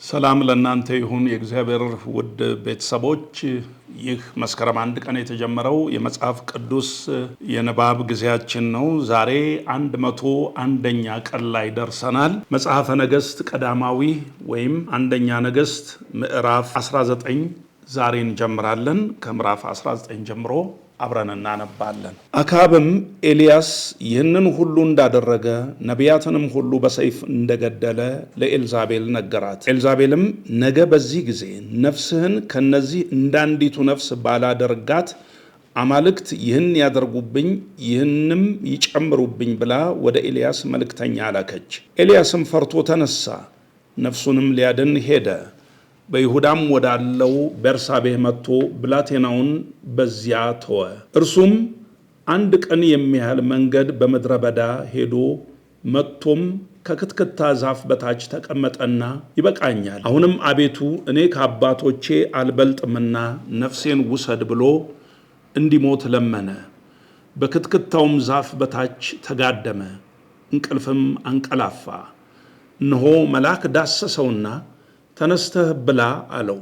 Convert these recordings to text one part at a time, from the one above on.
ሰላም ለእናንተ ይሁን የእግዚአብሔር ውድ ቤተሰቦች ይህ መስከረም አንድ ቀን የተጀመረው የመጽሐፍ ቅዱስ የንባብ ጊዜያችን ነው። ዛሬ 101ኛ ቀን ላይ ደርሰናል። መጽሐፈ ነገሥት ቀዳማዊ ወይም አንደኛ ነገሥት ምዕራፍ 19 ዛሬ እንጀምራለን። ከምዕራፍ 19 ጀምሮ አብረን እናነባለን። አክዓብም ኤልያስ ይህንን ሁሉ እንዳደረገ ነቢያትንም ሁሉ በሰይፍ እንደገደለ ለኤልዛቤል ነገራት። ኤልዛቤልም ነገ በዚህ ጊዜ ነፍስህን ከነዚህ እንዳንዲቱ ነፍስ ባላደርጋት አማልክት ይህን ያደርጉብኝ ይህንም ይጨምሩብኝ ብላ ወደ ኤልያስ መልእክተኛ ላከች። ኤልያስም ፈርቶ ተነሳ፣ ነፍሱንም ሊያድን ሄደ። በይሁዳም ወዳለው ቤርሳቤህ መጥቶ ብላቴናውን በዚያ ተወ። እርሱም አንድ ቀን የሚያህል መንገድ በምድረ በዳ ሄዶ መጥቶም ከክትክታ ዛፍ በታች ተቀመጠና ይበቃኛል፣ አሁንም አቤቱ እኔ ከአባቶቼ አልበልጥምና ነፍሴን ውሰድ ብሎ እንዲሞት ለመነ። በክትክታውም ዛፍ በታች ተጋደመ፣ እንቅልፍም አንቀላፋ። እነሆ መልአክ ዳሰሰውና ተነስተህ ብላ አለው።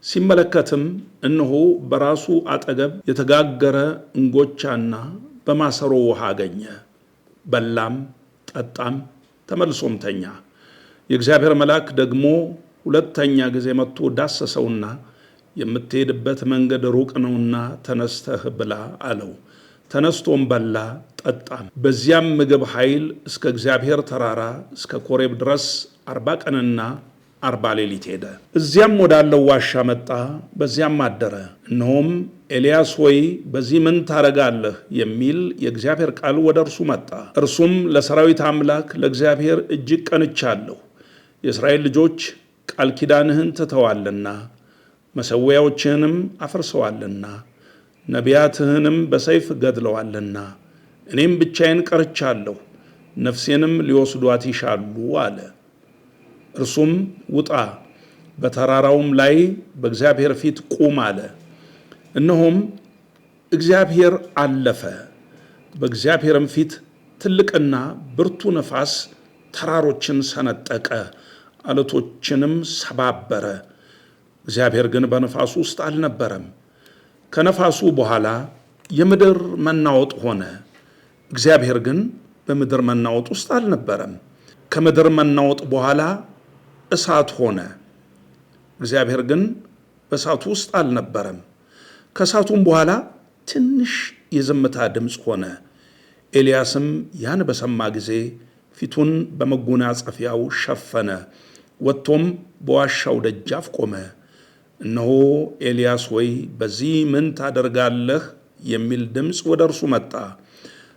ሲመለከትም እነሆ በራሱ አጠገብ የተጋገረ እንጎቻና በማሰሮ ውሃ አገኘ። በላም ጠጣም፣ ተመልሶም ተኛ። የእግዚአብሔር መልአክ ደግሞ ሁለተኛ ጊዜ መጥቶ ዳሰሰውና የምትሄድበት መንገድ ሩቅ ነውና ተነስተህ ብላ አለው። ተነስቶም በላ ጠጣም። በዚያም ምግብ ኃይል እስከ እግዚአብሔር ተራራ እስከ ኮሬብ ድረስ 40 ቀንና 40 ሌሊት ሄደ። እዚያም ወዳለው ዋሻ መጣ፣ በዚያም አደረ። እነሆም ኤልያስ ሆይ በዚህ ምን ታረጋለህ የሚል የእግዚአብሔር ቃል ወደ እርሱ መጣ። እርሱም ለሰራዊት አምላክ ለእግዚአብሔር እጅግ ቀንቻለሁ። የእስራኤል ልጆች ቃል ኪዳንህን ትተዋልና መሠዊያዎችህንም አፍርሰዋልና ነቢያትህንም በሰይፍ ገድለዋልና እኔም ብቻዬን ቀርቻለሁ፣ ነፍሴንም ሊወስዷት ይሻሉ አለ። እርሱም ውጣ፣ በተራራውም ላይ በእግዚአብሔር ፊት ቁም አለ። እነሆም እግዚአብሔር አለፈ። በእግዚአብሔርም ፊት ትልቅና ብርቱ ነፋስ ተራሮችን ሰነጠቀ፣ አለቶችንም ሰባበረ። እግዚአብሔር ግን በነፋሱ ውስጥ አልነበረም። ከነፋሱ በኋላ የምድር መናወጥ ሆነ። እግዚአብሔር ግን በምድር መናወጥ ውስጥ አልነበረም። ከምድር መናወጥ በኋላ እሳት ሆነ። እግዚአብሔር ግን በእሳቱ ውስጥ አልነበረም። ከእሳቱም በኋላ ትንሽ የዝምታ ድምፅ ሆነ። ኤልያስም ያን በሰማ ጊዜ ፊቱን በመጎናጸፊያው ሸፈነ፣ ወጥቶም በዋሻው ደጃፍ ቆመ። እነሆ ኤልያስ ሆይ በዚህ ምን ታደርጋለህ የሚል ድምፅ ወደ እርሱ መጣ።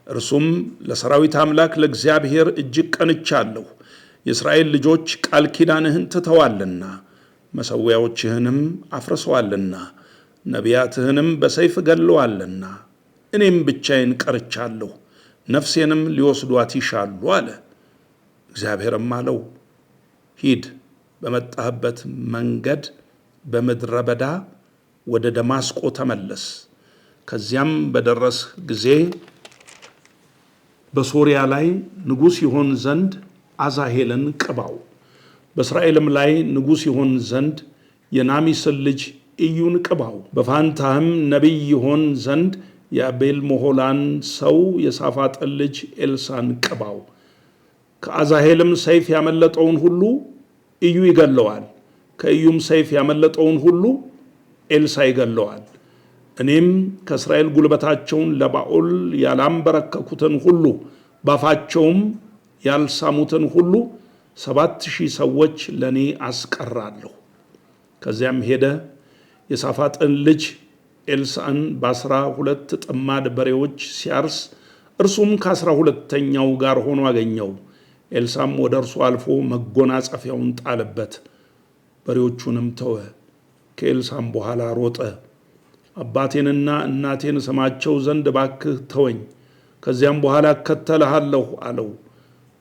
እርሱም ለሰራዊት አምላክ ለእግዚአብሔር እጅግ ቀንቻለሁ። የእስራኤል ልጆች ቃል ኪዳንህን ትተዋልና መሠዊያዎችህንም አፍርሰዋልና ነቢያትህንም በሰይፍ ገድለዋልና እኔም ብቻዬን ቀርቻለሁ፣ ነፍሴንም ሊወስዷት ይሻሉ አለ። እግዚአብሔርም አለው፣ ሂድ፣ በመጣህበት መንገድ በምድረ በዳ ወደ ደማስቆ ተመለስ። ከዚያም በደረስህ ጊዜ በሶርያ ላይ ንጉሥ ይሆን ዘንድ አዛሄልን ቅባው፣ በእስራኤልም ላይ ንጉሥ ይሆን ዘንድ የናሚስን ልጅ ኢዩን ቅባው። በፋንታህም ነቢይ ይሆን ዘንድ የአቤል ሞሖላን ሰው የሳፋጥን ልጅ ኤልሳን ቅባው። ከአዛሄልም ሰይፍ ያመለጠውን ሁሉ ኢዩ ይገለዋል፣ ከኢዩም ሰይፍ ያመለጠውን ሁሉ ኤልሳ ይገለዋል። እኔም ከእስራኤል ጉልበታቸውን ለባኦል ያላንበረከኩትን ሁሉ ባፋቸውም ያልሳሙትን ሁሉ 7000 ሰዎች ለእኔ አስቀራለሁ። ከዚያም ሄደ፣ የሳፋጥን ልጅ ኤልሳን በ12 ጥማድ በሬዎች ሲያርስ እርሱም ከ12ኛው ጋር ሆኖ አገኘው። ኤልሳም ወደ እርሱ አልፎ መጎናጸፊያውን ጣለበት፣ በሬዎቹንም ተወ። ከኤልሳም በኋላ ሮጠ። አባቴንና እናቴን ስማቸው ዘንድ ባክህ ተወኝ፣ ከዚያም በኋላ እከተልሃለሁ አለው።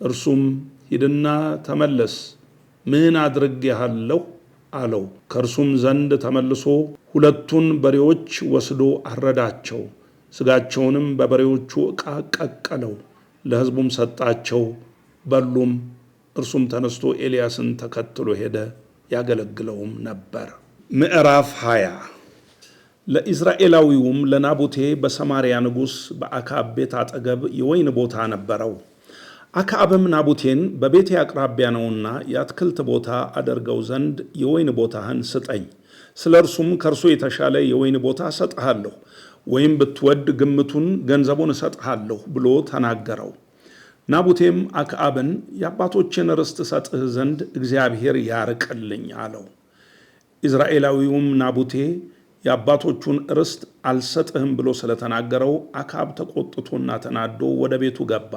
እርሱም ሂድና ተመለስ፣ ምን አድርጌሃለሁ አለው። ከእርሱም ዘንድ ተመልሶ 2 በሬዎች ወስዶ አረዳቸው፣ ስጋቸውንም በበሬዎቹ ዕቃ ቀቀለው፣ ለሕዝቡም ሰጣቸው፣ በሉም። እርሱም ተነስቶ ኤልያስን ተከትሎ ሄደ፣ ያገለግለውም ነበር። ምዕራፍ 20 ለኢዝራኤላዊውም ለናቡቴ በሰማርያ ንጉሥ በአክዓብ ቤት አጠገብ የወይን ቦታ ነበረው። አክዓብም ናቡቴን በቤቴ አቅራቢያ ነውና የአትክልት ቦታ አደርገው ዘንድ የወይን ቦታህን ስጠኝ፣ ስለ እርሱም ከእርሱ የተሻለ የወይን ቦታ እሰጥሃለሁ፣ ወይም ብትወድ ግምቱን ገንዘቡን እሰጥሃለሁ ብሎ ተናገረው። ናቡቴም አክዓብን የአባቶችን ርስት እሰጥህ ዘንድ እግዚአብሔር ያርቅልኝ አለው። ኢዝራኤላዊውም ናቡቴ የአባቶቹን ርስት አልሰጥህም ብሎ ስለተናገረው አክዓብ ተቆጥቶና ተናዶ ወደ ቤቱ ገባ።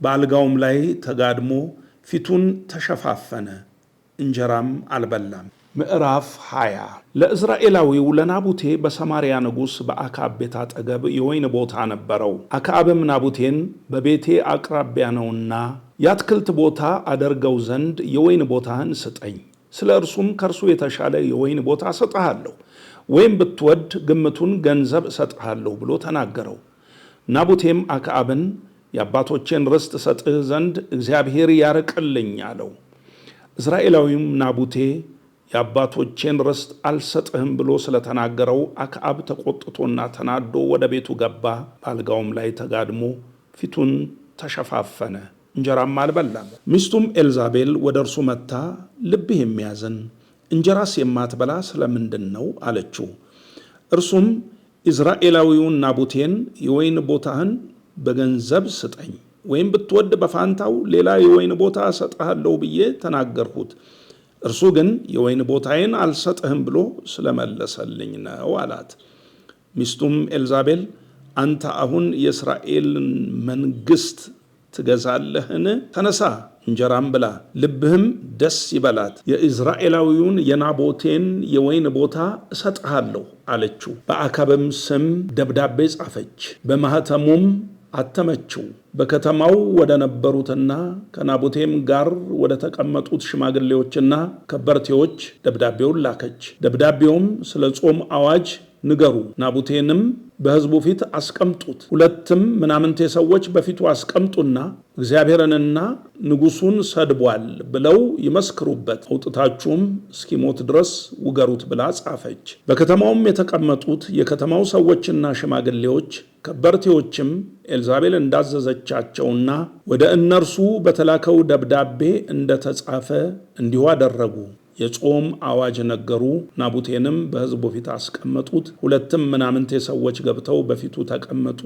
በአልጋውም ላይ ተጋድሞ ፊቱን ተሸፋፈነ፣ እንጀራም አልበላም። ምዕራፍ 20 ለኢዝራኤላዊው ለናቡቴ በሰማርያ ንጉሥ በአክዓብ ቤት አጠገብ የወይን ቦታ ነበረው። አክዓብም ናቡቴን በቤቴ አቅራቢያ ነውና የአትክልት ቦታ አደርገው ዘንድ የወይን ቦታህን ስጠኝ፣ ስለ እርሱም ከእርሱ የተሻለ የወይን ቦታ እሰጥሃለሁ፣ ወይም ብትወድ ግምቱን ገንዘብ እሰጥሃለሁ ብሎ ተናገረው። ናቡቴም አክዓብን የአባቶቼን ርስት እሰጥህ ዘንድ እግዚአብሔር ያርቅልኝ አለው። ኢዝራኤላዊም ናቡቴ የአባቶቼን ርስት አልሰጥህም ብሎ ስለተናገረው አክዓብ ተቆጥቶና ተናዶ ወደ ቤቱ ገባ። በአልጋውም ላይ ተጋድሞ ፊቱን ተሸፋፈነ፣ እንጀራም አልበላም። ሚስቱም ኤልዛቤል ወደ እርሱ መጥታ ልብህ የሚያዝን እንጀራስ የማትበላ ስለምንድን ነው አለችው። እርሱም ኢዝራኤላዊውን ናቡቴን የወይን ቦታህን በገንዘብ ስጠኝ፣ ወይም ብትወድ በፋንታው ሌላ የወይን ቦታ እሰጥሃለሁ ብዬ ተናገርሁት፣ እርሱ ግን የወይን ቦታዬን አልሰጥህም ብሎ ስለመለሰልኝ ነው አላት። ሚስቱም ኤልዛቤል አንተ አሁን የእስራኤልን መንግሥት ትገዛለህን? ተነሳ፣ እንጀራም ብላ፣ ልብህም ደስ ይበላት፣ የኢዝራኤላዊውን የናቡቴን የወይን ቦታ እሰጥሃለሁ አለችው። በአክዓብም ስም ደብዳቤ ጻፈች፣ በማኅተሙም አተመችው። በከተማው ወደ ነበሩትና ከናቡቴም ጋር ወደ ተቀመጡት ሽማግሌዎችና ከበርቴዎች ደብዳቤውን ላከች። ደብዳቤውም ስለ ጾም አዋጅ ንገሩ፣ ናቡቴንም በሕዝቡ ፊት አስቀምጡት፣ ሁለትም ምናምንቴ ሰዎች በፊቱ አስቀምጡና እግዚአብሔርንና ንጉሡን ሰድቧል ብለው ይመስክሩበት፣ አውጥታችሁም እስኪሞት ድረስ ውገሩት ብላ ጻፈች። በከተማውም የተቀመጡት የከተማው ሰዎችና ሽማግሌዎች ከበርቴዎችም ኤልዛቤል እንዳዘዘቻቸውና ወደ እነርሱ በተላከው ደብዳቤ እንደተጻፈ እንዲሁ አደረጉ። የጾም አዋጅ ነገሩ። ናቡቴንም በሕዝቡ ፊት አስቀመጡት። ሁለትም ምናምንቴ ሰዎች ገብተው በፊቱ ተቀመጡ።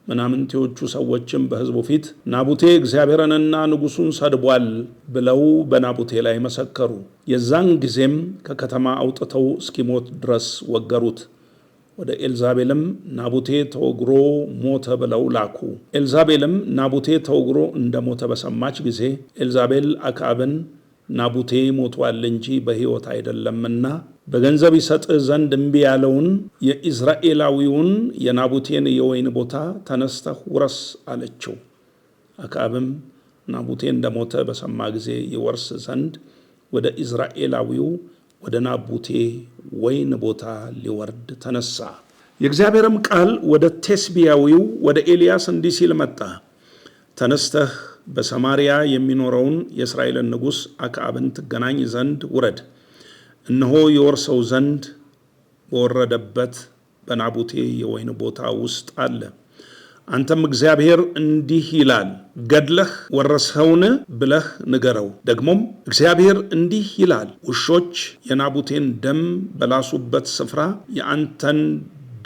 ምናምንቴዎቹ ሰዎችም በሕዝቡ ፊት ናቡቴ እግዚአብሔርንና ንጉሡን ሰድቧል ብለው በናቡቴ ላይ መሰከሩ። የዛን ጊዜም ከከተማ አውጥተው እስኪሞት ድረስ ወገሩት። ወደ ኤልዛቤልም ናቡቴ ተወግሮ ሞተ ብለው ላኩ። ኤልዛቤልም ናቡቴ ተወግሮ እንደሞተ በሰማች ጊዜ ኤልዛቤል አክዓብን ናቡቴ ሞቷል እንጂ በሕይወት አይደለምና በገንዘብ ይሰጥህ ዘንድ እምቢ ያለውን የኢዝራኤላዊውን የናቡቴን የወይን ቦታ ተነስተህ ውረስ አለችው። አክዓብም ናቡቴ እንደሞተ በሰማ ጊዜ ይወርስ ዘንድ ወደ ኢዝራኤላዊው ወደ ናቡቴ ወይን ቦታ ሊወርድ ተነሳ። የእግዚአብሔርም ቃል ወደ ቴስቢያዊው ወደ ኤልያስ እንዲህ ሲል መጣ። ተነስተህ በሰማርያ የሚኖረውን የእስራኤልን ንጉሥ አክዓብን ትገናኝ ዘንድ ውረድ። እነሆ የወርሰው ዘንድ በወረደበት በናቡቴ የወይን ቦታ ውስጥ አለ። አንተም እግዚአብሔር እንዲህ ይላል ገድለህ ወረስኸውን ብለህ ንገረው። ደግሞም እግዚአብሔር እንዲህ ይላል ውሾች የናቡቴን ደም በላሱበት ስፍራ የአንተን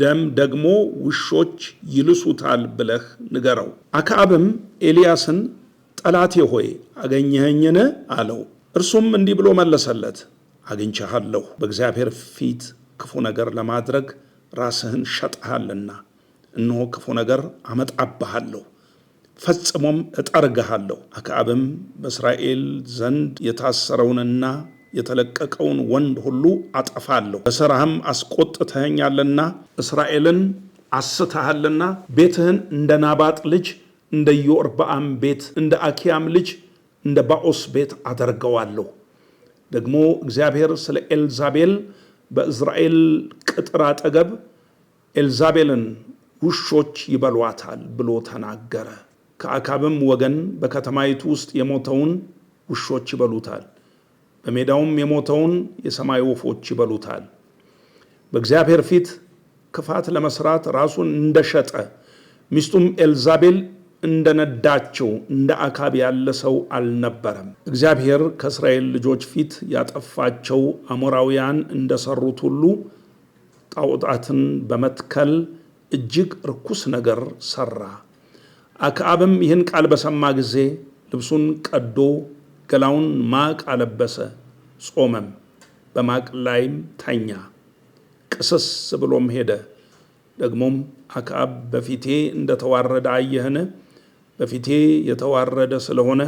ደም ደግሞ ውሾች ይልሱታል ብለህ ንገረው። አክዓብም ኤልያስን ጠላቴ ሆይ አገኘኸኝን አለው። እርሱም እንዲህ ብሎ መለሰለት፣ አግኝቼሃለሁ፣ በእግዚአብሔር ፊት ክፉ ነገር ለማድረግ ራስህን ሸጠሃልና፣ እነሆ ክፉ ነገር አመጣብሃለሁ፣ ፈጽሞም እጠርግሃለሁ። አክዓብም በእስራኤል ዘንድ የታሰረውንና የተለቀቀውን ወንድ ሁሉ አጠፋለሁ፣ በሥራህም አስቆጥተኸኛልና እስራኤልን አስተሃልና ቤትህን እንደ ናባጥ ልጅ እንደ ኢዮርብዓም ቤት እንደ አኪያም ልጅ እንደ ባኦስ ቤት አደርገዋለሁ። ደግሞ እግዚአብሔር ስለ ኤልዛቤል በእስራኤል ቅጥር አጠገብ ኤልዛቤልን ውሾች ይበሏታል ብሎ ተናገረ። ከአክዓብም ወገን በከተማይቱ ውስጥ የሞተውን ውሾች ይበሉታል፣ በሜዳውም የሞተውን የሰማይ ወፎች ይበሉታል። በእግዚአብሔር ፊት ክፋት ለመስራት ራሱን እንደሸጠ ሚስቱም ኤልዛቤል እንደነዳቸው እንደ አካብ ያለ ሰው አልነበረም። እግዚአብሔር ከእስራኤል ልጆች ፊት ያጠፋቸው አሞራውያን እንደሰሩት ሁሉ ጣዖታትን በመትከል እጅግ ርኩስ ነገር ሰራ። አክዓብም ይህን ቃል በሰማ ጊዜ ልብሱን ቀዶ ገላውን ማቅ አለበሰ፣ ጾመም፣ በማቅ ላይም ተኛ፣ ቅስስ ብሎም ሄደ። ደግሞም አክዓብ በፊቴ እንደተዋረደ አየህን? በፊቴ የተዋረደ ስለሆነ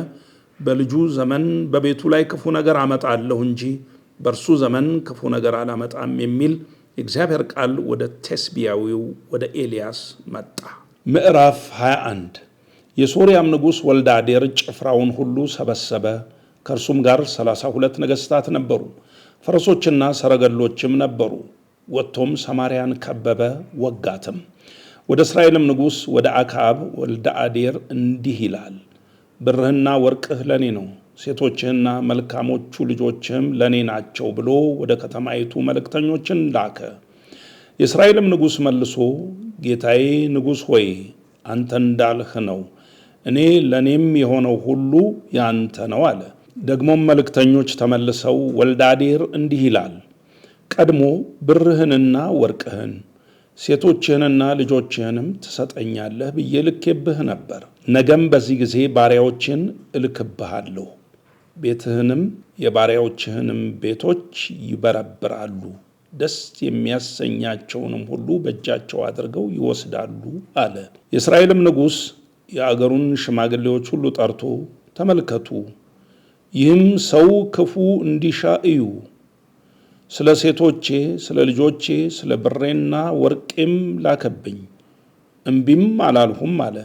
በልጁ ዘመን በቤቱ ላይ ክፉ ነገር አመጣለሁ እንጂ በእርሱ ዘመን ክፉ ነገር አላመጣም የሚል የእግዚአብሔር ቃል ወደ ቴስቢያዊው ወደ ኤልያስ መጣ። ምዕራፍ 21 የሶርያም ንጉሥ ወልዳዴር ጭፍራውን ሁሉ ሰበሰበ። ከእርሱም ጋር 32 ነገሥታት ነበሩ፣ ፈረሶችና ሰረገሎችም ነበሩ። ወጥቶም ሰማርያን ከበበ፣ ወጋትም። ወደ እስራኤልም ንጉሥ ወደ አክዓብ ወልደ አዴር እንዲህ ይላል፣ ብርህና ወርቅህ ለኔ ነው፣ ሴቶችህና መልካሞቹ ልጆችህም ለኔ ናቸው ብሎ ወደ ከተማይቱ መልእክተኞችን ላከ። የእስራኤልም ንጉሥ መልሶ ጌታዬ ንጉሥ ሆይ አንተ እንዳልህ ነው፣ እኔ ለኔም የሆነው ሁሉ ያንተ ነው አለ። ደግሞም መልእክተኞች ተመልሰው ወልደ አዴር እንዲህ ይላል፣ ቀድሞ ብርህንና ወርቅህን ሴቶችህንና ልጆችህንም ትሰጠኛለህ ብዬ ልኬብህ ነበር። ነገም በዚህ ጊዜ ባሪያዎችን እልክብሃለሁ፣ ቤትህንም የባሪያዎችህንም ቤቶች ይበረብራሉ፣ ደስ የሚያሰኛቸውንም ሁሉ በእጃቸው አድርገው ይወስዳሉ አለ። የእስራኤልም ንጉሥ የአገሩን ሽማግሌዎች ሁሉ ጠርቶ ተመልከቱ፣ ይህም ሰው ክፉ እንዲሻ እዩ። ስለ ሴቶቼ፣ ስለ ልጆቼ፣ ስለ ብሬና ወርቄም ላከብኝ፣ እምቢም አላልሁም አለ።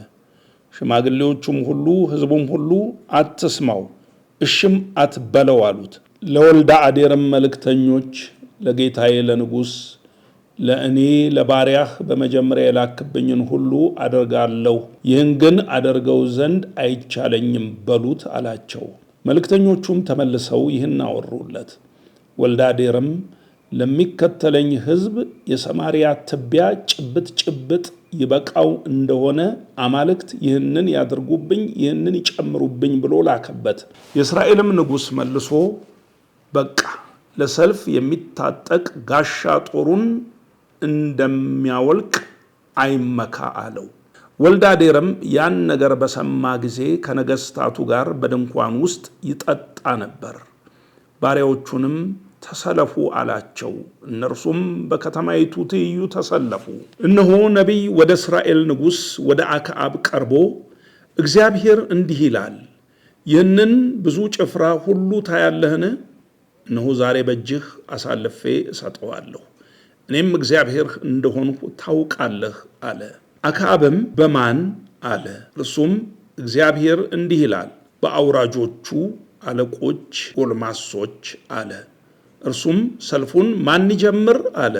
ሽማግሌዎቹም ሁሉ ሕዝቡም ሁሉ አትስማው፣ እሽም አትበለው አሉት። ለወልደ አዴርም መልእክተኞች ለጌታዬ ለንጉሥ ለእኔ ለባሪያህ በመጀመሪያ የላክብኝን ሁሉ አደርጋለሁ፣ ይህን ግን አደርገው ዘንድ አይቻለኝም በሉት አላቸው። መልእክተኞቹም ተመልሰው ይህን አወሩለት። ወልደ አዴርም ለሚከተለኝ ሕዝብ የሰማርያ ትቢያ ጭብጥ ጭብጥ ይበቃው እንደሆነ አማልክት ይህንን ያድርጉብኝ፣ ይህንን ይጨምሩብኝ ብሎ ላከበት። የእስራኤልም ንጉሥ መልሶ በቃ ለሰልፍ የሚታጠቅ ጋሻ ጦሩን እንደሚያወልቅ አይመካ አለው። ወልደ አዴርም ያን ነገር በሰማ ጊዜ ከነገሥታቱ ጋር በድንኳን ውስጥ ይጠጣ ነበር። ባሪያዎቹንም ተሰለፉ አላቸው። እነርሱም በከተማይቱ ትይዩ ተሰለፉ። እነሆ ነቢይ ወደ እስራኤል ንጉሥ ወደ አክዓብ ቀርቦ እግዚአብሔር እንዲህ ይላል፣ ይህንን ብዙ ጭፍራ ሁሉ ታያለህን? እነሆ ዛሬ በእጅህ አሳልፌ እሰጠዋለሁ፣ እኔም እግዚአብሔር እንደሆንሁ ታውቃለህ አለ። አክዓብም በማን አለ። እርሱም እግዚአብሔር እንዲህ ይላል፣ በአውራጆቹ አለቆች ጎልማሶች አለ። እርሱም ሰልፉን ማን ይጀምር አለ።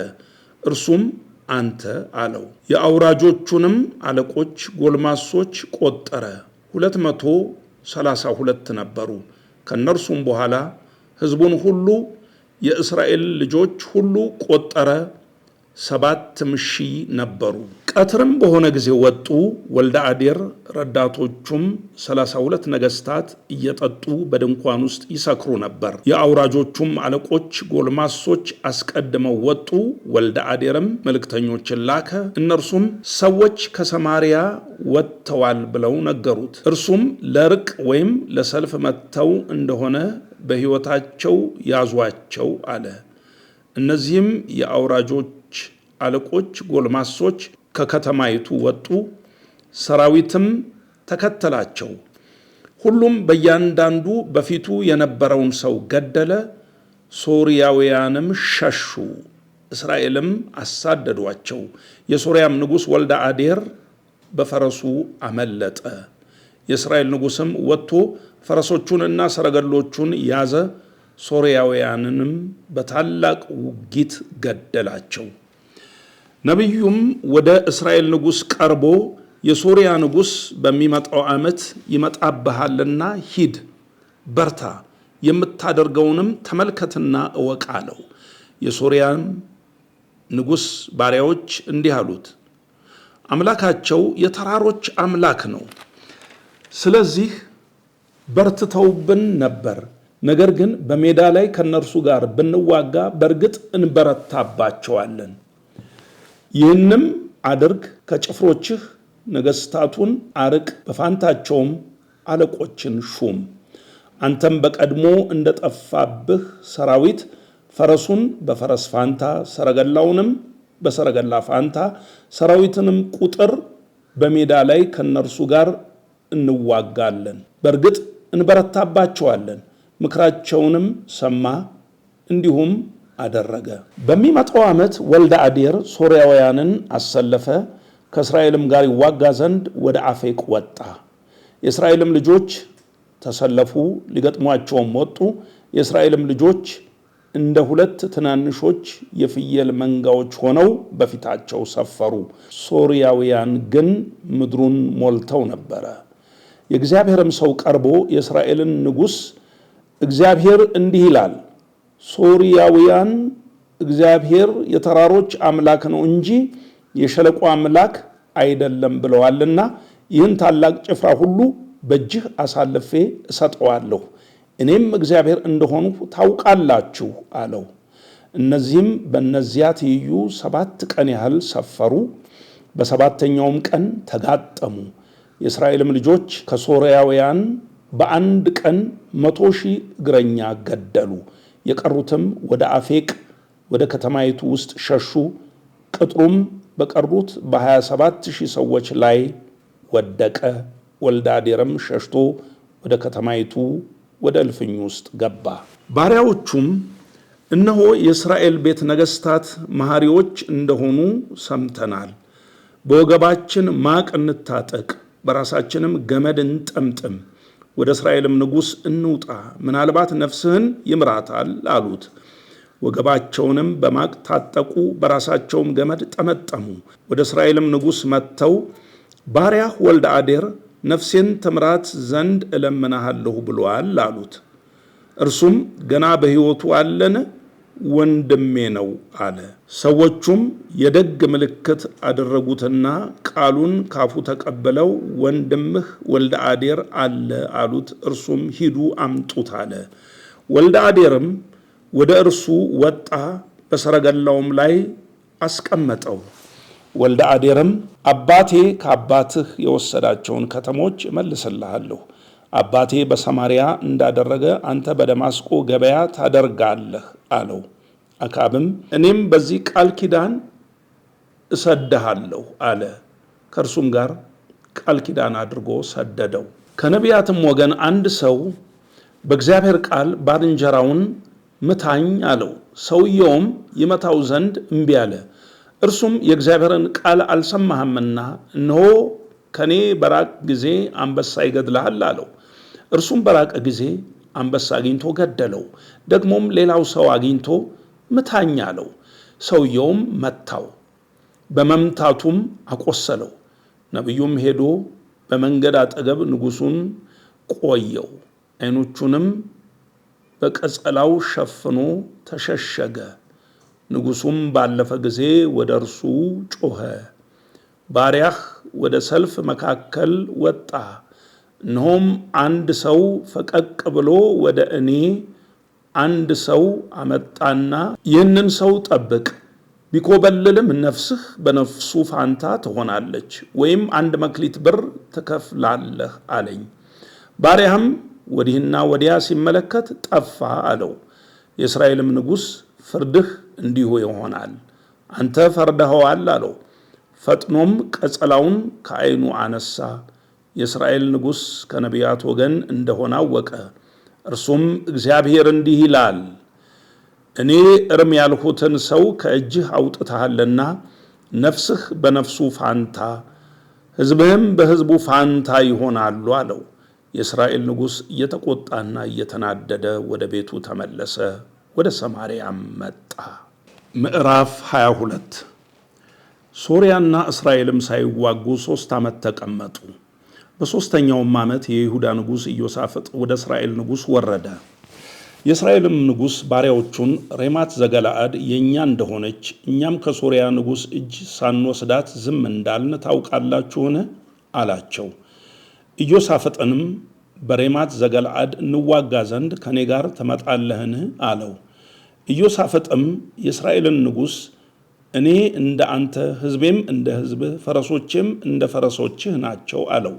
እርሱም አንተ አለው። የአውራጆቹንም አለቆች ጎልማሶች ቆጠረ፣ 232 ነበሩ። ከነርሱም በኋላ ሕዝቡን ሁሉ የእስራኤል ልጆች ሁሉ ቆጠረ፣ 7,000 ነበሩ። ቀትርም በሆነ ጊዜ ወጡ። ወልደ አዴር ረዳቶቹም 32 ነገሥታት እየጠጡ በድንኳን ውስጥ ይሰክሩ ነበር። የአውራጆቹም አለቆች ጎልማሶች አስቀድመው ወጡ። ወልደ አዴርም መልእክተኞችን ላከ። እነርሱም ሰዎች ከሰማርያ ወጥተዋል ብለው ነገሩት። እርሱም ለርቅ ወይም ለሰልፍ መጥተው እንደሆነ በሕይወታቸው ያዟቸው አለ። እነዚህም የአውራጆች አለቆች ጎልማሶች ከከተማይቱ ወጡ፣ ሰራዊትም ተከተላቸው። ሁሉም በእያንዳንዱ በፊቱ የነበረውን ሰው ገደለ። ሶርያውያንም ሸሹ፣ እስራኤልም አሳደዷቸው። የሶርያም ንጉሥ ወልደ አዴር በፈረሱ አመለጠ። የእስራኤል ንጉሥም ወጥቶ ፈረሶቹንና ሰረገሎቹን ያዘ፣ ሶርያውያንንም በታላቅ ውጊት ገደላቸው። ነቢዩም ወደ እስራኤል ንጉሥ ቀርቦ የሶርያ ንጉሥ በሚመጣው ዓመት ይመጣብሃልና ሂድ፣ በርታ፣ የምታደርገውንም ተመልከትና እወቅ አለው። የሶርያም ንጉሥ ባሪያዎች እንዲህ አሉት፣ አምላካቸው የተራሮች አምላክ ነው። ስለዚህ በርትተውብን ነበር። ነገር ግን በሜዳ ላይ ከነርሱ ጋር ብንዋጋ በእርግጥ እንበረታባቸዋለን። ይህንም አድርግ፣ ከጭፍሮችህ ነገሥታቱን አርቅ፣ በፋንታቸውም አለቆችን ሹም። አንተም በቀድሞ እንደጠፋብህ ሰራዊት ፈረሱን በፈረስ ፋንታ፣ ሰረገላውንም በሰረገላ ፋንታ፣ ሰራዊትንም ቁጥር በሜዳ ላይ ከነርሱ ጋር እንዋጋለን፣ በእርግጥ እንበረታባቸዋለን። ምክራቸውንም ሰማ፣ እንዲሁም አደረገ። በሚመጣው ዓመት ወልደ አዴር ሶርያውያንን አሰለፈ፣ ከእስራኤልም ጋር ይዋጋ ዘንድ ወደ አፌቅ ወጣ። የእስራኤልም ልጆች ተሰለፉ፣ ሊገጥሟቸውም ወጡ። የእስራኤልም ልጆች እንደ ሁለት ትናንሾች የፍየል መንጋዎች ሆነው በፊታቸው ሰፈሩ። ሶርያውያን ግን ምድሩን ሞልተው ነበረ። የእግዚአብሔርም ሰው ቀርቦ የእስራኤልን ንጉሥ እግዚአብሔር እንዲህ ይላል፣ ሶርያውያን እግዚአብሔር የተራሮች አምላክ ነው እንጂ የሸለቆ አምላክ አይደለም ብለዋልና ይህን ታላቅ ጭፍራ ሁሉ በእጅህ አሳልፌ እሰጠዋለሁ፣ እኔም እግዚአብሔር እንደሆንሁ ታውቃላችሁ አለው። እነዚህም በእነዚያ ትይዩ 7 ቀን ያህል ሰፈሩ። በሰባተኛውም ቀን ተጋጠሙ። የእስራኤልም ልጆች ከሶርያውያን በአንድ ቀን 100,000 እግረኛ ገደሉ። የቀሩትም ወደ አፌቅ ወደ ከተማይቱ ውስጥ ሸሹ። ቅጥሩም በቀሩት በ27,000 ሰዎች ላይ ወደቀ። ወልደ አዴርም ሸሽቶ ወደ ከተማይቱ ወደ እልፍኙ ውስጥ ገባ። ባሪያዎቹም እነሆ የእስራኤል ቤት ነገሥታት መሐሪዎች እንደሆኑ ሰምተናል፣ በወገባችን ማቅ እንታጠቅ፣ በራሳችንም ገመድ እንጠምጥም፣ ወደ እስራኤልም ንጉሥ እንውጣ፣ ምናልባት ነፍስህን ይምራታል አሉት። ወገባቸውንም በማቅ ታጠቁ፣ በራሳቸውም ገመድ ጠመጠሙ። ወደ እስራኤልም ንጉሥ መጥተው ባሪያህ ወልደ አዴር ነፍሴን ትምራት ዘንድ እለምናሃለሁ ብሎአል አሉት። እርሱም ገና በሕይወቱ አለን? ወንድሜ ነው አለ። ሰዎቹም የደግ ምልክት አደረጉትና ቃሉን ካፉ ተቀበለው ወንድምህ ወልደ አዴር አለ አሉት። እርሱም ሂዱ አምጡት አለ። ወልደ አዴርም ወደ እርሱ ወጣ፣ በሰረገላውም ላይ አስቀመጠው። ወልደ አዴርም አባቴ ከአባትህ የወሰዳቸውን ከተሞች እመልስልሃለሁ፣ አባቴ በሰማርያ እንዳደረገ አንተ በደማስቆ ገበያ ታደርጋለህ አለው። አክዓብም እኔም በዚህ ቃል ኪዳን እሰድሃለሁ አለ። ከእርሱም ጋር ቃል ኪዳን አድርጎ ሰደደው። ከነቢያትም ወገን አንድ ሰው በእግዚአብሔር ቃል ባልንጀራውን ምታኝ አለው። ሰውየውም ይመታው ዘንድ እምቢ አለ። እርሱም የእግዚአብሔርን ቃል አልሰማህምና እነሆ ከኔ በራቅ ጊዜ አንበሳ ይገድልሃል አለው። እርሱም በራቀ ጊዜ አንበሳ አግኝቶ ገደለው። ደግሞም ሌላው ሰው አግኝቶ ምታኝ አለው። ሰውየውም መታው፣ በመምታቱም አቆሰለው። ነቢዩም ሄዶ በመንገድ አጠገብ ንጉሡን ቆየው፣ ዓይኖቹንም በቀጸላው ሸፍኖ ተሸሸገ። ንጉሡም ባለፈ ጊዜ ወደ እርሱ ጮኸ፣ ባሪያህ ወደ ሰልፍ መካከል ወጣ፣ እነሆም አንድ ሰው ፈቀቅ ብሎ ወደ እኔ አንድ ሰው አመጣና ይህንን ሰው ጠብቅ፣ ቢኮበልልም ነፍስህ በነፍሱ ፋንታ ትሆናለች፣ ወይም 1 መክሊት ብር ትከፍላለህ አለኝ። ባሪያህም ወዲህና ወዲያ ሲመለከት ጠፋ አለው። የእስራኤልም ንጉሥ ፍርድህ እንዲሁ ይሆናል፣ አንተ ፈርደኸዋል አለው። ፈጥኖም ቀጸላውን ከዓይኑ አነሳ። የእስራኤል ንጉሥ ከነቢያት ወገን እንደሆነ አወቀ። እርሱም እግዚአብሔር እንዲህ ይላል፣ እኔ እርም ያልሁትን ሰው ከእጅህ አውጥተሃልና ነፍስህ በነፍሱ ፋንታ ሕዝብህም በሕዝቡ ፋንታ ይሆናሉ አለው። የእስራኤል ንጉሥ እየተቆጣና እየተናደደ ወደ ቤቱ ተመለሰ፣ ወደ ሰማርያም መጣ። ምዕራፍ 22 ሶርያና እስራኤልም ሳይዋጉ 3 ዓመት ተቀመጡ። በሦስተኛውም ዓመት የይሁዳ ንጉሥ ኢዮሳፍጥ ወደ እስራኤል ንጉሥ ወረደ። የእስራኤልም ንጉሥ ባሪያዎቹን ሬማት ዘገለዓድ የእኛ እንደሆነች እኛም ከሶርያ ንጉሥ እጅ ሳንወስዳት ዝም እንዳልን ታውቃላችሁን? አላቸው። ኢዮሳፍጥንም በሬማት ዘገለዓድ እንዋጋ ዘንድ ከኔ ጋር ትመጣለህን? አለው። ኢዮሳፍጥም የእስራኤልን ንጉሥ እኔ እንደ አንተ፣ ሕዝቤም እንደ ሕዝብህ፣ ፈረሶቼም እንደ ፈረሶችህ ናቸው አለው።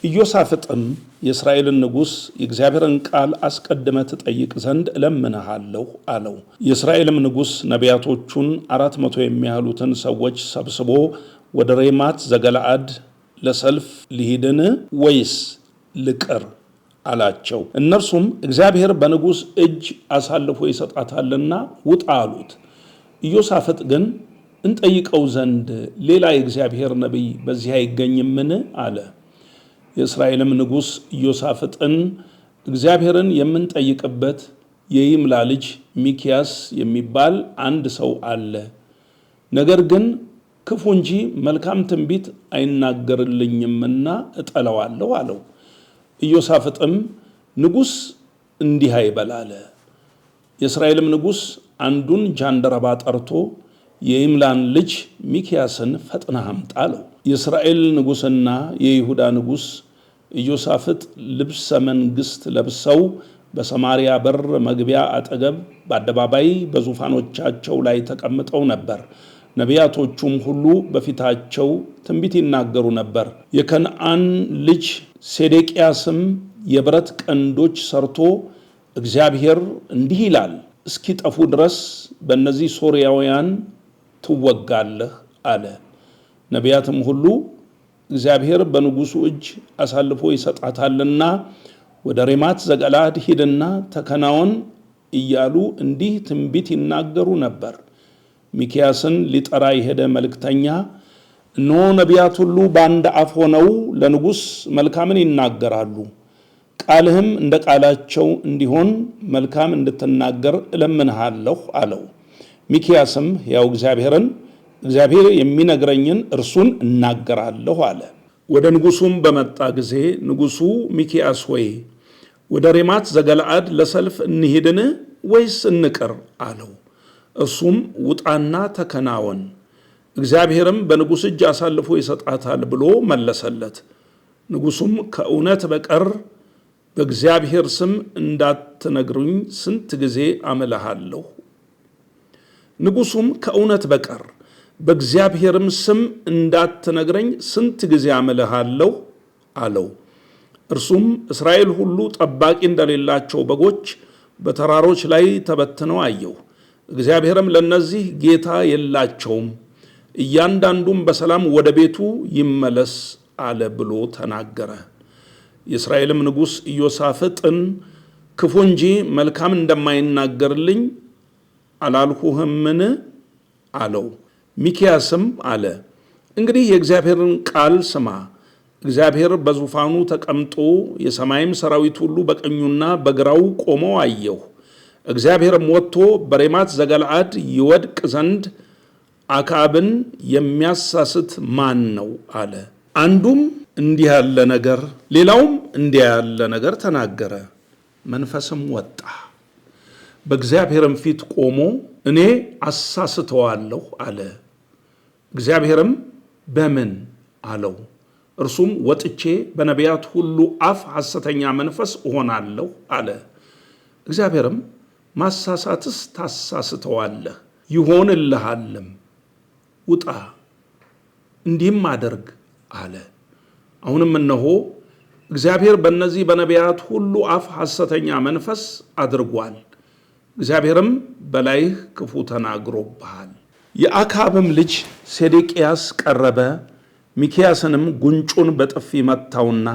ኢዮሳፍጥም የእስራኤልን ንጉሥ የእግዚአብሔርን ቃል አስቀድመ ትጠይቅ ዘንድ እለምንሃለሁ አለው። የእስራኤልም ንጉሥ ነቢያቶቹን 400 የሚያህሉትን ሰዎች ሰብስቦ ወደ ሬማት ዘገለዓድ ለሰልፍ ልሂድን ወይስ ልቅር አላቸው። እነርሱም እግዚአብሔር በንጉሥ እጅ አሳልፎ ይሰጣታልና ውጣ አሉት። ኢዮሳፍጥ ግን እንጠይቀው ዘንድ ሌላ የእግዚአብሔር ነቢይ በዚህ አይገኝምን? አለ። የእስራኤልም ንጉሥ ኢዮሳፍጥን እግዚአብሔርን የምንጠይቅበት የይምላ ልጅ ሚክያስ የሚባል አንድ ሰው አለ፣ ነገር ግን ክፉ እንጂ መልካም ትንቢት አይናገርልኝምና እጠለዋለሁ አለው። ኢዮሳፍጥም ንጉሥ እንዲህ አይበል አለ። የእስራኤልም ንጉሥ አንዱን ጃንደረባ ጠርቶ የይምላን ልጅ ሚክያስን ፈጥነህ አምጣ አለው። የእስራኤል ንጉሥና የይሁዳ ንጉሥ ኢዮሳፍጥ ልብሰ መንግሥት ለብሰው በሰማርያ በር መግቢያ አጠገብ በአደባባይ በዙፋኖቻቸው ላይ ተቀምጠው ነበር። ነቢያቶቹም ሁሉ በፊታቸው ትንቢት ይናገሩ ነበር። የከነዓን ልጅ ሴዴቅያስም የብረት ቀንዶች ሰርቶ እግዚአብሔር እንዲህ ይላል እስኪጠፉ ድረስ በእነዚህ ሶርያውያን ትወጋለህ አለ። ነቢያትም ሁሉ እግዚአብሔር በንጉሡ እጅ አሳልፎ ይሰጣታልና ወደ ሬማት ዘገለዓድ ሂድና ተከናወን እያሉ እንዲህ ትንቢት ይናገሩ ነበር። ሚክያስን ሊጠራ የሄደ መልእክተኛ እነሆ ነቢያት ሁሉ በአንድ አፍ ሆነው ለንጉሥ መልካምን ይናገራሉ፣ ቃልህም እንደ ቃላቸው እንዲሆን መልካም እንድትናገር እለምንሃለሁ አለው። ሚክያስም ሕያው እግዚአብሔርን እግዚአብሔር የሚነግረኝን እርሱን እናገራለሁ አለ። ወደ ንጉሡም በመጣ ጊዜ ንጉሡ ሚክያስ ሆይ ወደ ሬማት ዘገለዓድ ለሰልፍ እንሂድን ወይስ እንቅር አለው። እርሱም ውጣና ተከናወን፣ እግዚአብሔርም በንጉሥ እጅ አሳልፎ ይሰጣታል ብሎ መለሰለት። ንጉሡም ከእውነት በቀር በእግዚአብሔር ስም እንዳትነግሩኝ ስንት ጊዜ አምልሃለሁ? ንጉሡም ከእውነት በቀር በእግዚአብሔርም ስም እንዳትነግረኝ ስንት ጊዜ አምልሃለሁ አለው። እርሱም እስራኤል ሁሉ ጠባቂ እንደሌላቸው በጎች በተራሮች ላይ ተበትነው አየሁ። እግዚአብሔርም ለነዚህ ጌታ የላቸውም፣ እያንዳንዱም በሰላም ወደ ቤቱ ይመለስ አለ ብሎ ተናገረ። የእስራኤልም ንጉሥ ኢዮሳፍጥን ክፉ እንጂ መልካም እንደማይናገርልኝ አላልሁህምን? አለው። ሚክያስም አለ እንግዲህ የእግዚአብሔርን ቃል ስማ። እግዚአብሔር በዙፋኑ ተቀምጦ የሰማይም ሰራዊት ሁሉ በቀኙና በግራው ቆመው አየሁ። እግዚአብሔርም ወጥቶ በሬማት ዘገለዓድ ይወድቅ ዘንድ አክዓብን የሚያሳስት ማን ነው አለ። አንዱም እንዲህ ያለ ነገር፣ ሌላውም እንዲህ ያለ ነገር ተናገረ። መንፈስም ወጣ፣ በእግዚአብሔርም ፊት ቆሞ እኔ አሳስተዋለሁ አለ። እግዚአብሔርም በምን አለው። እርሱም ወጥቼ በነቢያት ሁሉ አፍ ሐሰተኛ መንፈስ እሆናለሁ አለ። እግዚአብሔርም ማሳሳትስ ታሳስተዋለህ፣ ይሆንልሃልም፣ ውጣ እንዲህም አደርግ አለ። አሁንም እነሆ እግዚአብሔር በእነዚህ በነቢያት ሁሉ አፍ ሐሰተኛ መንፈስ አድርጓል፣ እግዚአብሔርም በላይህ ክፉ ተናግሮብሃል። የአክዓብም ልጅ ሴዴቅያስ ቀረበ፣ ሚክያስንም ጉንጩን በጥፊ መታውና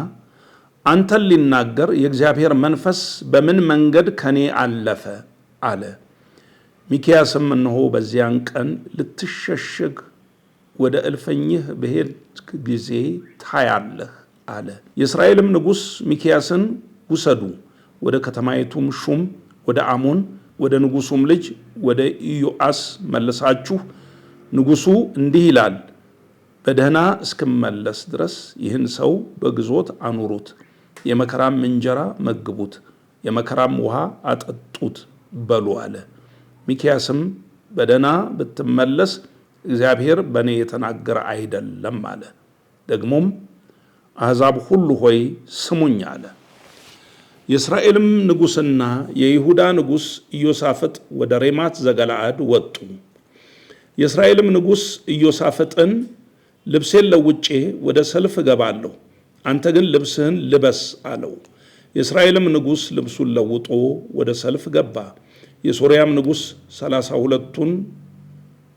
አንተን ሊናገር የእግዚአብሔር መንፈስ በምን መንገድ ከኔ አለፈ አለ። ሚክያስም እነሆ በዚያን ቀን ልትሸሸግ ወደ እልፈኝህ በሄድክ ጊዜ ታያለህ አለ። የእስራኤልም ንጉሥ ሚክያስን ውሰዱ፣ ወደ ከተማይቱም ሹም ወደ አሞን ወደ ንጉሡም ልጅ ወደ ኢዮአስ መልሳችሁ ንጉሡ እንዲህ ይላል፣ በደህና እስክመለስ ድረስ ይህን ሰው በግዞት አኑሩት፣ የመከራም እንጀራ መግቡት፣ የመከራም ውሃ አጠጡት በሉ አለ። ሚክያስም በደህና ብትመለስ እግዚአብሔር በእኔ የተናገረ አይደለም አለ። ደግሞም አሕዛብ ሁሉ ሆይ ስሙኝ አለ። የእስራኤልም ንጉሥና የይሁዳ ንጉሥ ኢዮሳፍጥ ወደ ሬማት ዘገለዓድ ወጡ። የእስራኤልም ንጉሥ ኢዮሳፍጥን ልብሴን ለውጬ ወደ ሰልፍ እገባለሁ፣ አንተ ግን ልብስህን ልበስ አለው። የእስራኤልም ንጉሥ ልብሱን ለውጦ ወደ ሰልፍ ገባ። የሶርያም ንጉሥ 32ቱን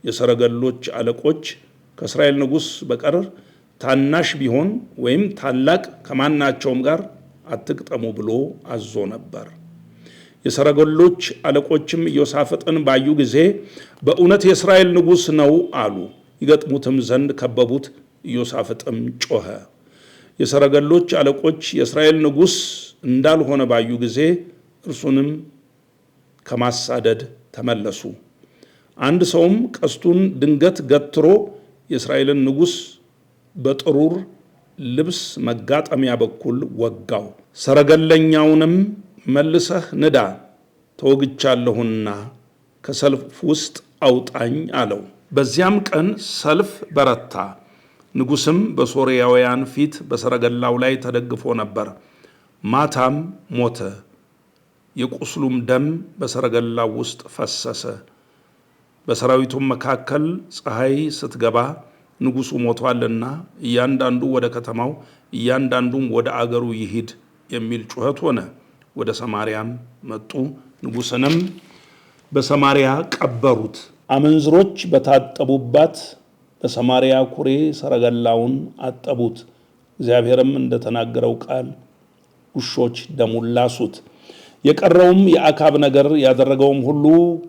የሰረገሎች አለቆች ከእስራኤል ንጉሥ በቀር ታናሽ ቢሆን ወይም ታላቅ ከማናቸውም ጋር አትግጠሙ ብሎ አዞ ነበር። የሰረገሎች አለቆችም ኢዮሳፍጥን ባዩ ጊዜ በእውነት የእስራኤል ንጉሥ ነው አሉ። ይገጥሙትም ዘንድ ከበቡት። ኢዮሳፍጥም ጮኸ። የሰረገሎች አለቆች የእስራኤል ንጉሥ እንዳልሆነ ባዩ ጊዜ እርሱንም ከማሳደድ ተመለሱ። አንድ ሰውም ቀስቱን ድንገት ገትሮ የእስራኤልን ንጉሥ በጥሩር ልብስ መጋጠሚያ በኩል ወጋው። ሰረገለኛውንም መልሰህ ንዳ፣ ተወግቻለሁና ከሰልፍ ውስጥ አውጣኝ አለው። በዚያም ቀን ሰልፍ በረታ። ንጉሥም በሶርያውያን ፊት በሰረገላው ላይ ተደግፎ ነበር። ማታም ሞተ። የቁስሉም ደም በሰረገላው ውስጥ ፈሰሰ። በሰራዊቱም መካከል ፀሐይ ስትገባ ንጉሡ ሞቷልና እያንዳንዱ ወደ ከተማው እያንዳንዱም ወደ አገሩ ይሂድ የሚል ጩኸት ሆነ። ወደ ሰማርያም መጡ። ንጉሥንም በሰማርያ ቀበሩት። አመንዝሮች በታጠቡባት በሰማርያ ኩሬ ሰረገላውን አጠቡት። እግዚአብሔርም እንደተናገረው ቃል ውሾች ደሙን ላሱት። የቀረውም የአካብ ነገር ያደረገውም ሁሉ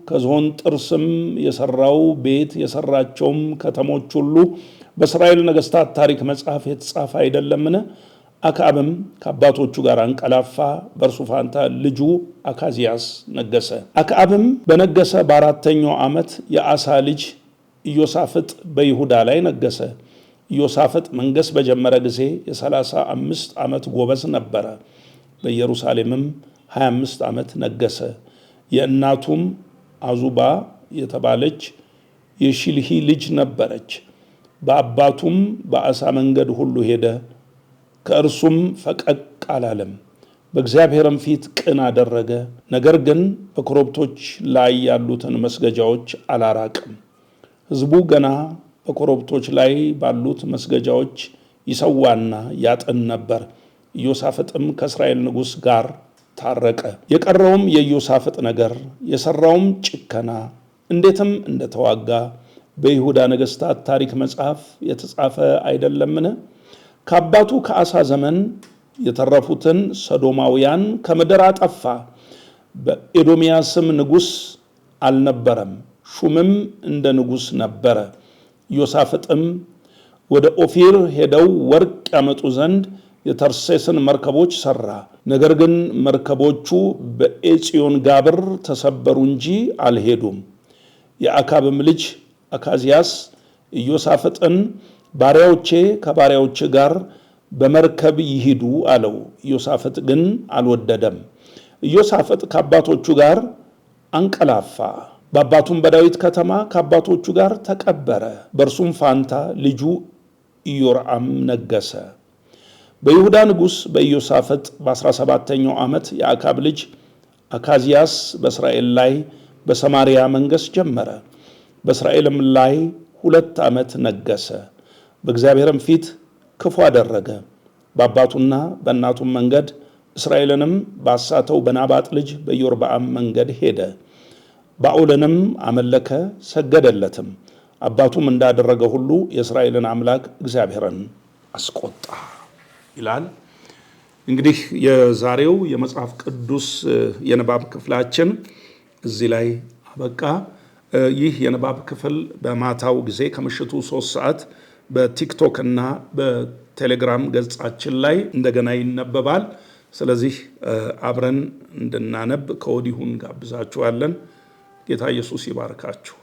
ከዝሆን ጥርስም የሰራው ቤት የሰራቸውም ከተሞች ሁሉ በእስራኤል ነገሥታት ታሪክ መጽሐፍ የተጻፈ አይደለምን? አካብም ከአባቶቹ ጋር አንቀላፋ፣ በእርሱ ፋንታ ልጁ አካዝያስ ነገሰ። አክዓብም በነገሰ በአራተኛው ዓመት የአሳ ልጅ ኢዮሳፍጥ በይሁዳ ላይ ነገሰ። ኢዮሳፍጥ መንገስ በጀመረ ጊዜ የ35 ዓመት ጎበዝ ነበረ። በኢየሩሳሌምም 25 ዓመት ነገሰ። የእናቱም አዙባ የተባለች የሺልሂ ልጅ ነበረች። በአባቱም በአሳ መንገድ ሁሉ ሄደ፣ ከእርሱም ፈቀቅ አላለም። በእግዚአብሔርም ፊት ቅን አደረገ። ነገር ግን በኮረብቶች ላይ ያሉትን መስገጃዎች አላራቅም። ሕዝቡ ገና በኮረብቶች ላይ ባሉት መስገጃዎች ይሰዋና ያጥን ነበር። ኢዮሳፍጥም ከእስራኤል ንጉሥ ጋር ታረቀ። የቀረውም የኢዮሳፍጥ ነገር የሰራውም ጭከና እንዴትም እንደተዋጋ በይሁዳ ነገሥታት ታሪክ መጽሐፍ የተጻፈ አይደለምን? ከአባቱ ከአሳ ዘመን የተረፉትን ሰዶማውያን ከምድር አጠፋ። በኤዶምያስም ንጉሥ አልነበረም፣ ሹምም እንደ ንጉሥ ነበረ። ኢዮሳፍጥም ወደ ኦፊር ሄደው ወርቅ ያመጡ ዘንድ የተርሴስን መርከቦች ሰራ። ነገር ግን መርከቦቹ በኤጽዮን ጋብር ተሰበሩ እንጂ አልሄዱም። የአካብም ልጅ አካዝያስ ኢዮሳፍጥን ባሪያዎቼ ከባሪያዎቼ ጋር በመርከብ ይሂዱ አለው። ኢዮሳፍጥ ግን አልወደደም። ኢዮሳፍጥ ከአባቶቹ ጋር አንቀላፋ፣ በአባቱም በዳዊት ከተማ ከአባቶቹ ጋር ተቀበረ። በእርሱም ፋንታ ልጁ ኢዮራም ነገሰ። በይሁዳ ንጉሥ በኢዮሳፍጥ በ17ኛው ዓመት የአካብ ልጅ አካዝያስ በእስራኤል ላይ በሰማርያ መንገስ ጀመረ። በእስራኤልም ላይ 2 ዓመት ነገሰ። በእግዚአብሔርም ፊት ክፉ አደረገ። በአባቱና በእናቱም መንገድ እስራኤልንም ባሳተው በናባጥ ልጅ በኢዮርብዓም መንገድ ሄደ። ባኦልንም አመለከ፣ ሰገደለትም። አባቱም እንዳደረገ ሁሉ የእስራኤልን አምላክ እግዚአብሔርን አስቆጣ ይላል። እንግዲህ የዛሬው የመጽሐፍ ቅዱስ የንባብ ክፍላችን እዚህ ላይ አበቃ። ይህ የንባብ ክፍል በማታው ጊዜ ከምሽቱ 3 ሰዓት በቲክቶክ እና በቴሌግራም ገጻችን ላይ እንደገና ይነበባል። ስለዚህ አብረን እንድናነብ ከወዲሁ እንጋብዛችኋለን። ጌታ ኢየሱስ ይባርካችሁ።